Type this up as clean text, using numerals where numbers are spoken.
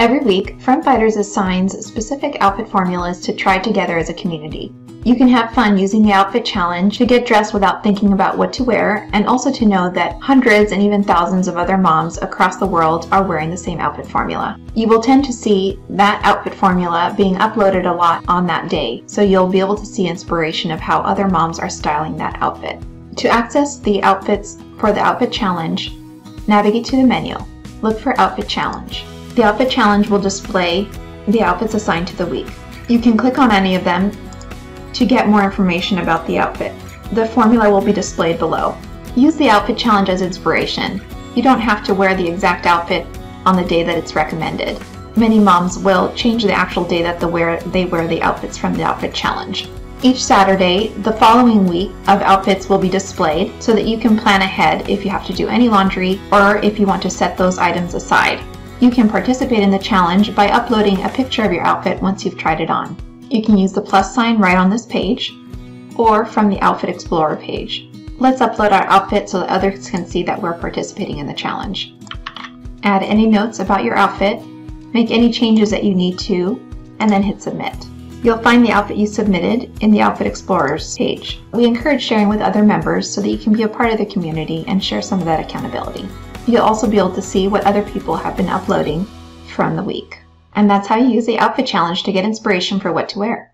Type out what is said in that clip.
Every week, Front Fighters assigns specific outfit formulas to try together as a community. You can have fun using the outfit challenge to get dressed without thinking about what to wear, and also to know that hundreds and even thousands of other moms across the world are wearing the same outfit formula. You will tend to see that outfit formula being uploaded a lot on that day, so you'll be able to see inspiration of how other moms are styling that outfit. To access the outfits for the outfit challenge, navigate to the menu. Look for Outfit Challenge. The outfit challenge will display the outfits assigned to the week. You can click on any of them to get more information about the outfit. The formula will be displayed below. Use the outfit challenge as inspiration. You don't have to wear the exact outfit on the day that it's recommended. Many moms will change the actual day that they wear the outfits from the outfit challenge. Each Saturday, the following week of outfits will be displayed so that you can plan ahead if you have to do any laundry or if you want to set those items aside. You can participate in the challenge by uploading a picture of your outfit once you've tried it on. You can use the plus sign right on this page or from the Outfit Explorer page. Let's upload our outfit so that others can see that we're participating in the challenge. Add any notes about your outfit, make any changes that you need to, and then hit submit. You'll find the outfit you submitted in the Outfit Explorers page. We encourage sharing with other members so that you can be a part of the community and share some of that accountability. You'll also be able to see what other people have been uploading from the week. And that's how you use the outfit challenge to get inspiration for what to wear.